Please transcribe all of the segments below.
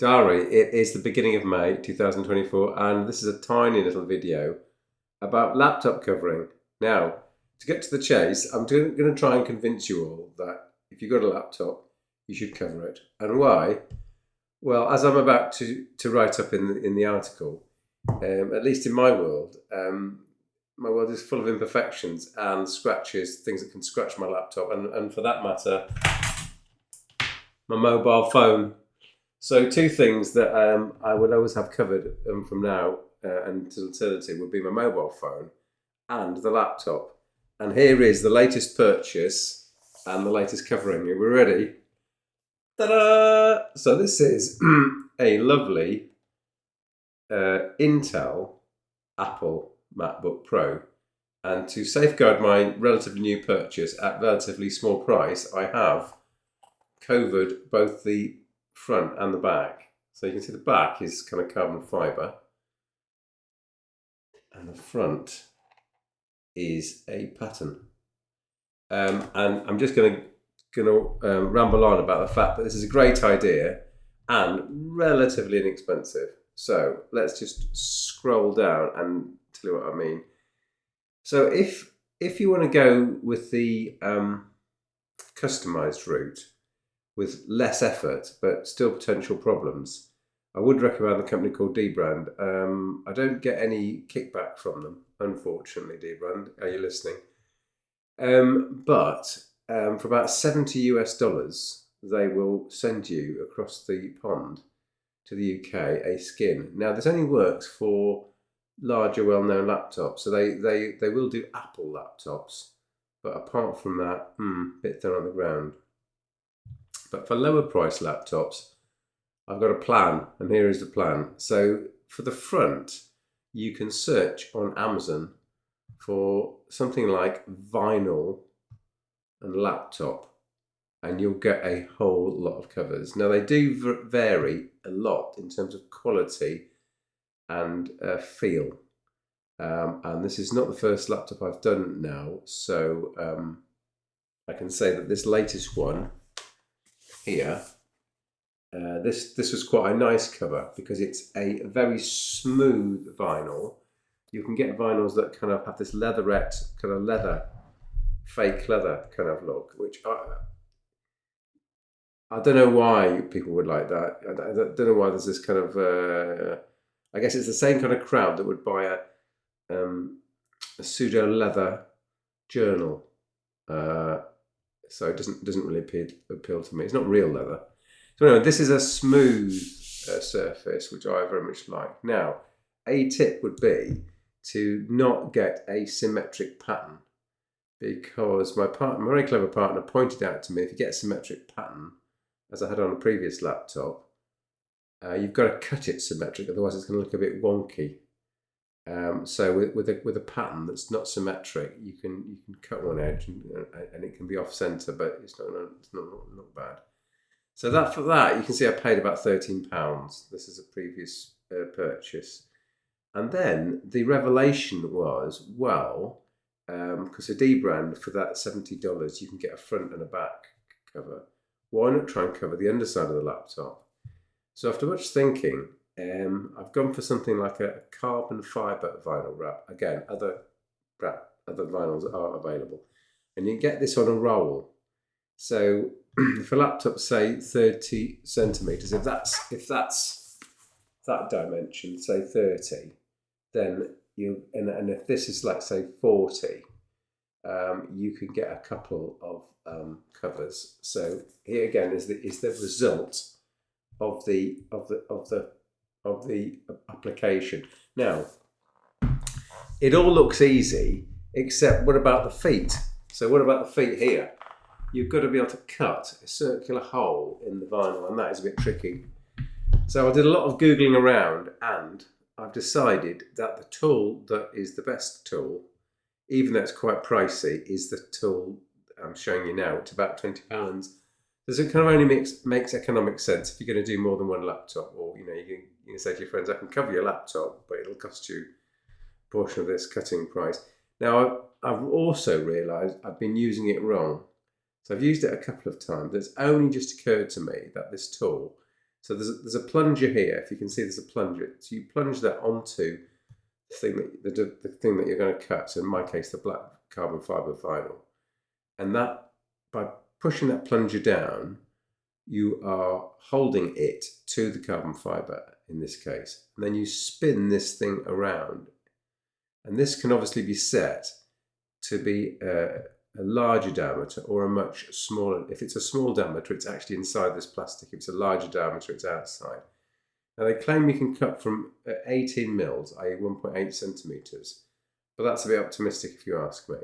Diary, it is the beginning of May 2024, and this is a tiny little video about laptop covering. Now, to get to the chase, I'm going to try and convince you all that if you've got a laptop, you should cover it. And why? Well, as I'm about to write up in the article, at least in my world is full of imperfections and scratches, things that can scratch my laptop, and for that matter, my mobile phone. So two things that I would always have covered from now until eternity would be my mobile phone and the laptop. And here is the latest purchase and the latest covering. Are we ready? Ta-da! So this is a lovely Intel Apple MacBook Pro. And to safeguard my relatively new purchase at relatively small price, I have covered both the front and the back. So you can see the back is kind of carbon fibre and the front is a pattern. And I'm just going to ramble on about the fact that this is a great idea and relatively inexpensive. So let's just scroll down and tell you what I mean. So if you want to go with the customized route with less effort but still potential problems, I would recommend a company called Dbrand. I don't get any kickback from them, unfortunately. Dbrand, are you listening? But for about $70 US, they will send you across the pond to the UK a skin. Now, this only works for larger, well-known laptops. So they will do Apple laptops, but apart from that, bit thin on the ground. But for lower price laptops, I've got a plan, and here is the plan. So for the front, you can search on Amazon for something like vinyl and laptop, and you'll get a whole lot of covers. Now, they do vary a lot in terms of quality and feel. And this is not the first laptop I've done now, so I can say that this latest one here, this was quite a nice cover because it's a very smooth vinyl. You can get vinyls that kind of have this leatherette, kind of leather, fake leather kind of look, which I don't know why people would like that. I don't know why there's this kind of, I guess it's the same kind of crowd that would buy a pseudo leather journal. So it doesn't really appeal to me. It's not real leather. So anyway, this is a smooth surface, which I very much like. Now, a tip would be to not get a symmetric pattern, because my very clever partner pointed out to me, if you get a symmetric pattern, as I had on a previous laptop, you've got to cut it symmetric, otherwise it's going to look a bit wonky. So with a pattern that's not symmetric, you can cut one edge and it can be off center, but it's not bad. So for that, you can see I paid about £13. This is a previous purchase, and then the revelation was, well, because a Dbrand for that $70, you can get a front and a back cover. Why not try and cover the underside of the laptop? So after much thinking, I've gone for something like a carbon fibre vinyl wrap. Again, other vinyls are available, and you can get this on a roll. So if a laptop, say 30 centimeters, if that's that dimension, say 30, then and if this is like say 40, you can get a couple of covers. So here again is the result of the application. Now, it all looks easy, except what about the feet? So what about the feet here? You've got to be able to cut a circular hole in the vinyl, and that is a bit tricky. So I did a lot of Googling around, and I've decided that the tool that is the best tool, even though it's quite pricey, is the tool I'm showing you now. It's about £20. Does it kind of only makes economic sense if you're going to do more than one laptop, or you can say to your friends, I can cover your laptop, but it'll cost you a portion of this cutting price. Now, I've also realised I've been using it wrong. So I've used it a couple of times. It's only just occurred to me that this tool So there's a plunger here. If you can see, there's a plunger. So you plunge that onto the thing that you're going to cut. So in my case, the black carbon fibre vinyl, and that by pushing that plunger down, you are holding it to the carbon fibre in this case, and then you spin this thing around, and this can obviously be set to be a larger diameter or a much smaller. If it's a small diameter, it's actually inside this plastic. If it's a larger diameter, it's outside. Now they claim you can cut from 18 mils, i.e. 1.8 centimetres, but that's a bit optimistic if you ask me.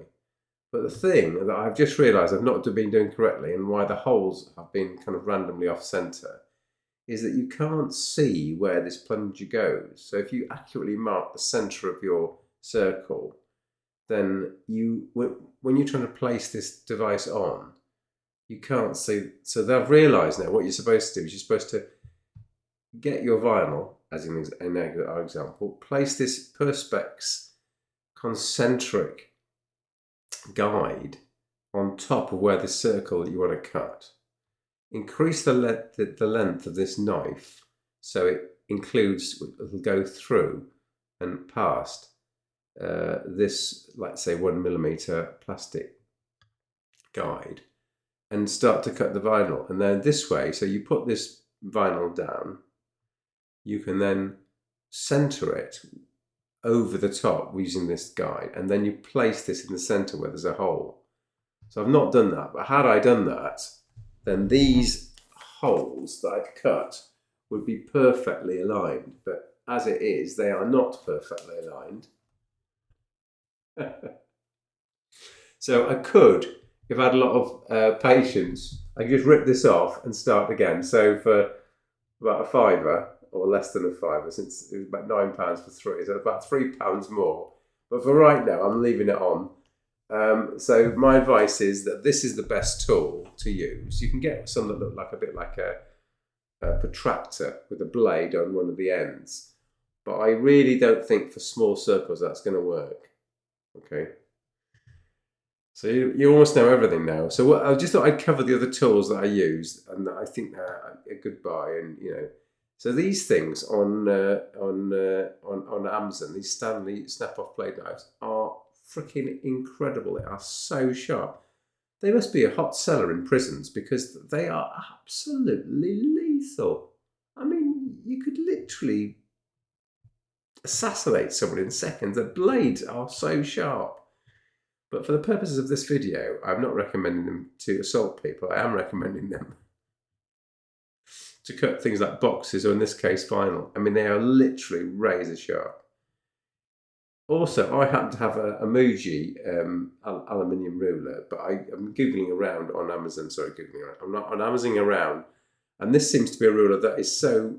But the thing that I've just realised I've not been doing correctly, and why the holes have been kind of randomly off centre, is that you can't see where this plunger goes. So if you accurately mark the centre of your circle, then when you're trying to place this device on, you can't see. So they've realised now what you're supposed to do is you're supposed to get your vinyl, as in our example, place this Perspex concentric guide on top of where the circle that you want to cut. Increase the length of this knife so it includes, it'll go through and past this, let's say 1 millimeter plastic guide, and start to cut the vinyl. And then this way, so you put this vinyl down, you can then center it over the top using this guide, and then you place this in the center where there's a hole. So I've not done that, but had I done that, then these holes that I've cut would be perfectly aligned. But as it is, they are not perfectly aligned. So I could, if I had a lot of patience, I could just rip this off and start again. So for about a £5 or less than a £5, since it was about £9 for 3, so about £3 more. But for right now, I'm leaving it on. So my advice is that this is the best tool to use. You can get some that look like a bit like a protractor with a blade on one of the ends, but I really don't think for small circles that's going to work. Okay, so you almost know everything now. So I just thought I'd cover the other tools that I used and that I think are a good buy. And so these things on Amazon, these Stanley snap-off blade knives are freaking incredible. They are so sharp. They must be a hot seller in prisons because they are absolutely lethal. I mean, you could literally assassinate someone in seconds. The blades are so sharp. But for the purposes of this video, I'm not recommending them to assault people. I am recommending them to cut things like boxes, or in this case, vinyl. I mean, they are literally razor sharp. Also, I happen to have a Muji aluminium ruler, but I'm Googling around on Amazon. Sorry, Googling around. I'm not on Amazon around. And this seems to be a ruler that is so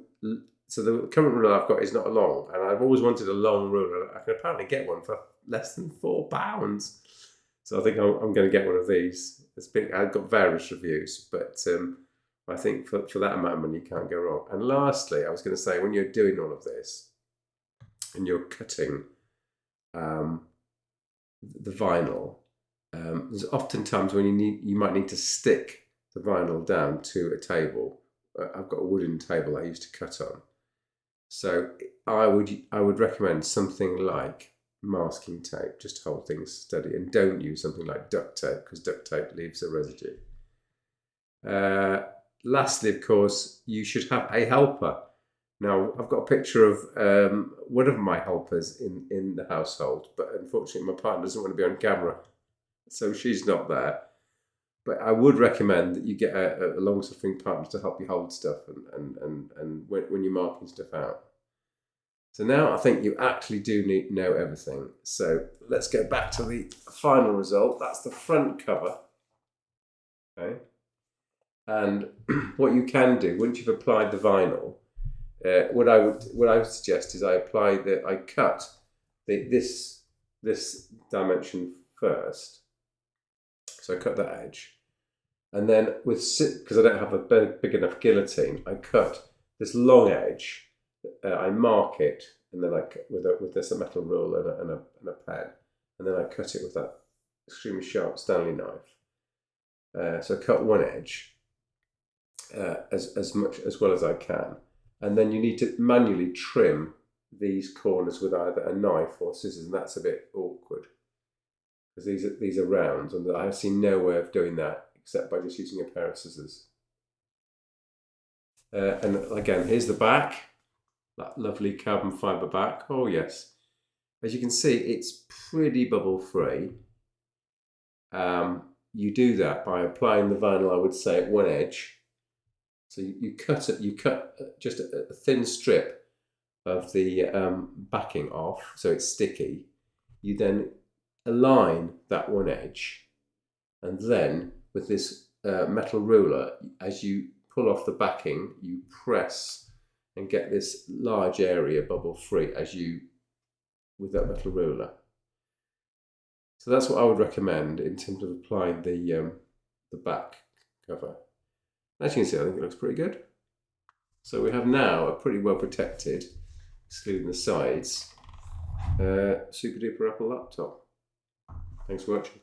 the current ruler I've got is not long, and I've always wanted a long ruler. I can apparently get one for less than £4. So I think I'm going to get one of these. I've got various reviews, but I think for that amount of money, you can't go wrong. And lastly, I was going to say, when you're doing all of this and you're cutting the vinyl, there's oftentimes when you might need to stick the vinyl down to a table. I've got a wooden table I used to cut on. So I would recommend something like masking tape, just to hold things steady, and don't use something like duct tape because duct tape leaves a residue. Lastly, of course, you should have a helper. Now, I've got a picture of one of my helpers in the household, but unfortunately my partner doesn't want to be on camera, so she's not there. But I would recommend that you get a long-suffering partner to help you hold stuff and when you're marking stuff out. So now I think you actually do need to know everything. So let's get back to the final result. That's the front cover. Okay. And what you can do once you've applied the vinyl, what I would suggest is I cut this dimension first. So I cut that edge, and then because I don't have a big enough guillotine, I cut this long edge. I mark it, and then I cut with this metal ruler and a pen, and then I cut it with that extremely sharp Stanley knife. So I cut one edge, as much as well as I can. And then you need to manually trim these corners with either a knife or scissors, and that's a bit awkward because these are rounds, and I have seen no way of doing that except by just using a pair of scissors. And again, here's the back, that lovely carbon fibre back. Oh yes, as you can see, it's pretty bubble free. You do that by applying the vinyl, I would say, at one edge. So you cut just a thin strip of the backing off, so it's sticky. You then align that one edge, and then with this metal ruler, as you pull off the backing, you press and get this large area bubble free with that metal ruler. So that's what I would recommend in terms of applying the back cover. As you can see, I think it looks pretty good. So we have now a pretty well protected, excluding the sides, super duper Apple laptop. Thanks for watching.